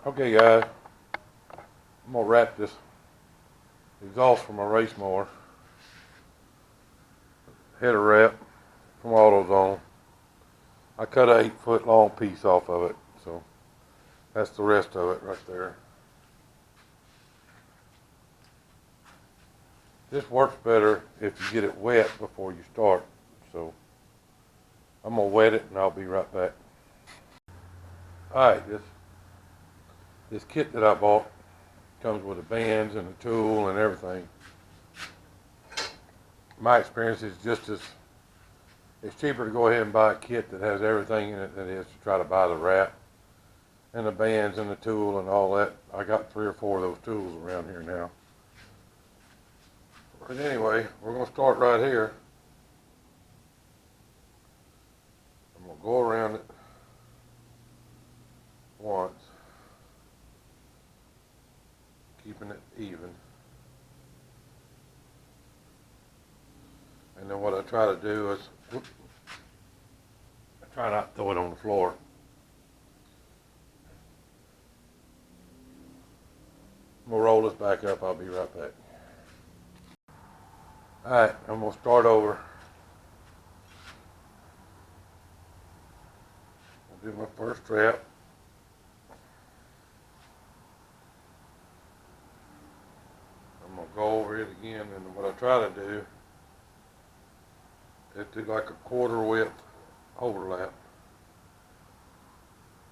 Okay guys, I'm gonna wrap this exhaust from my race mower, header wrap from AutoZone. I cut an 8-foot long piece off of it, so that's the rest of it right there. This works better if you get it wet before you start, so I'm gonna wet it and I'll be right back. Alright, this kit that I bought comes with the bands and the tool and everything. My experience is it's cheaper to go ahead and buy a kit that has everything in it than it is to try to buy the wrap and the bands and the tool and all that. I got 3 or 4 of those tools around here now. But anyway, we're going to start right here. I'm going to go around it once, keeping it even. And then what I try to do is, I try not to throw it on the floor. I'm going to roll this back up. I'll be right back. Alright, I'm going to start over. I'll do my first wrap. I'm going to go over it again, and what I try to do is do like a quarter width overlap.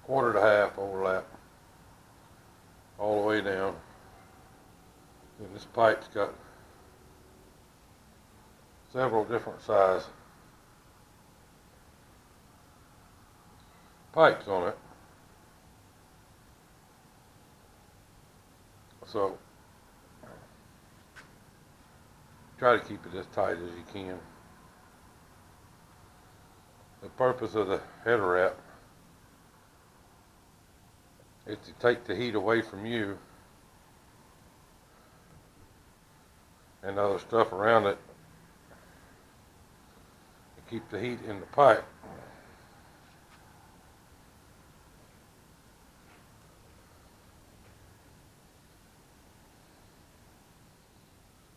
Quarter to half overlap. All the way down. And this pipe's got several different size pipes on it. So try to keep it as tight as you can. The purpose of the header wrap is to take the heat away from you and other stuff around it and keep the heat in the pipe.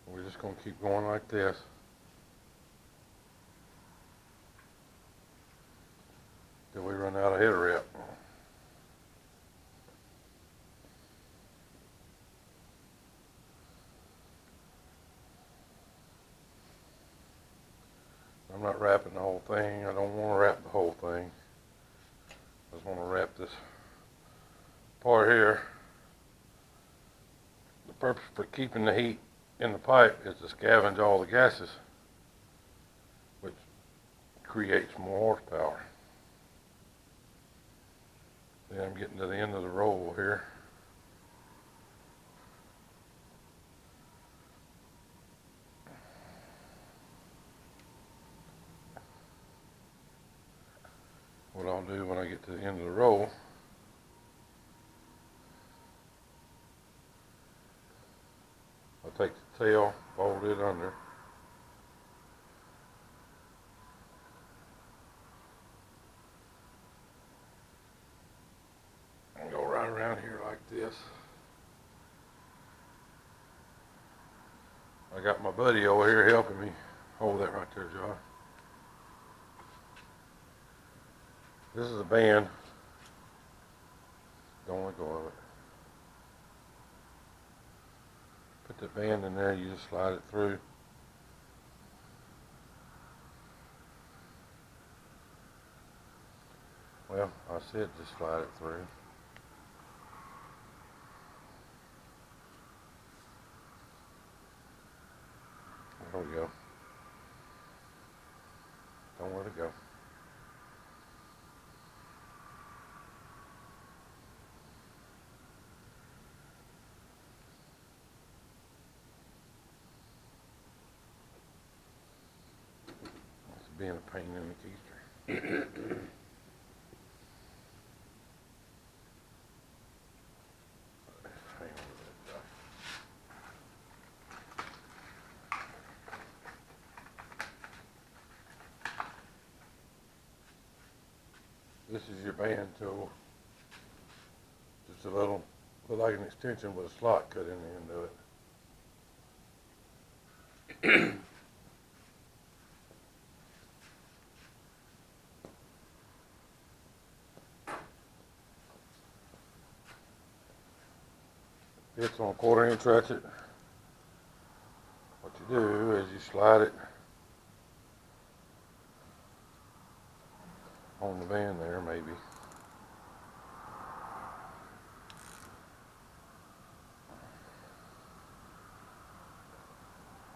We're just going to keep going like this. Till we run out of header wrap. I'm not wrapping the whole thing. I don't want to wrap the whole thing. I just want to wrap this part here. The purpose for keeping the heat in the pipe is to scavenge all the gases, which creates more horsepower. Then I'm getting to the end of the roll here. What I'll do when I get to the end of the roll, I'll take the tail, fold it under, and go right around here like this. I got my buddy over here helping me hold that right there, Josh. This is a band. Don't let go of it. Put the band in there, you just slide it through. Well, I said just slide it through. There we go. Don't let it go. It's being a pain in the keister. This is your band tool. Just Just a little, look like an extension with a slot cut in the end of it. It's on a 1/4 inch ratchet. What you do is you slide it on the band there, maybe.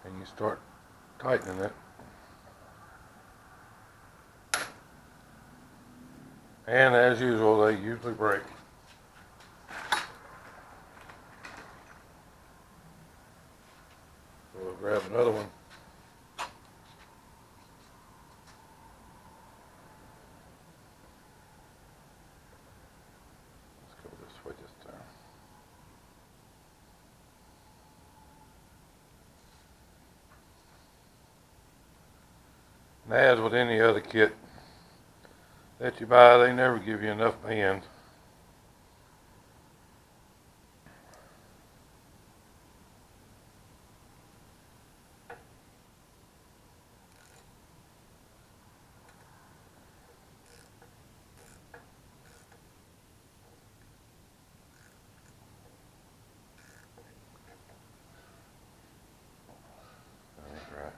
And you start tightening it. And as usual, they usually break. So we'll grab another one. Let's go this way this time. And as with any other kit that you buy, they never give you enough bands. That's right.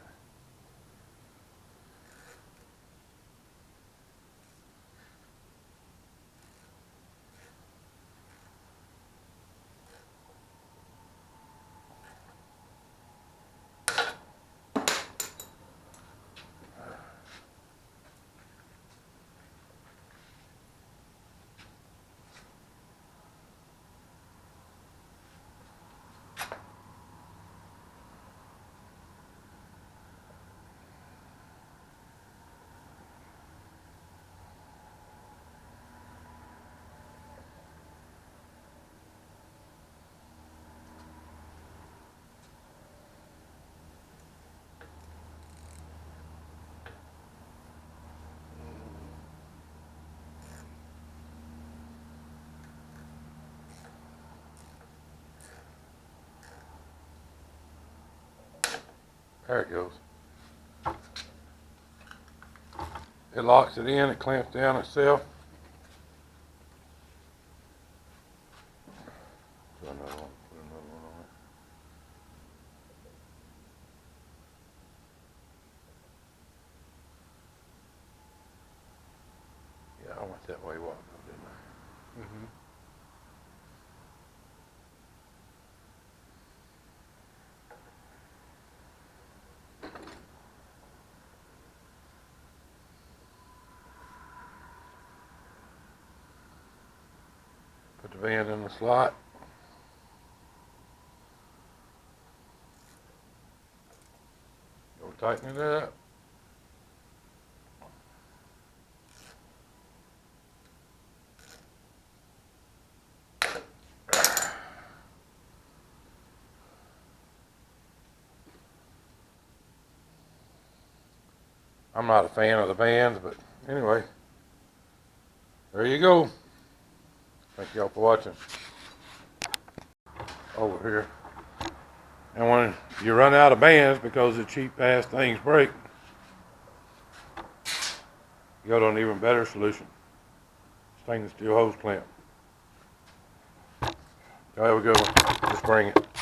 There it goes. It locks it in, it clamps down itself. Put another one on it. Yeah, I went that way, didn't I? Mm-hmm. Put the band in the slot. Go tighten it up. I'm not a fan of the bands, but anyway, there you go. Thank y'all for watching. Over here. And when you run out of bands because the cheap ass things break, you go to an even better solution. Stainless steel hose clamp. Y'all have a good one. Just bring it.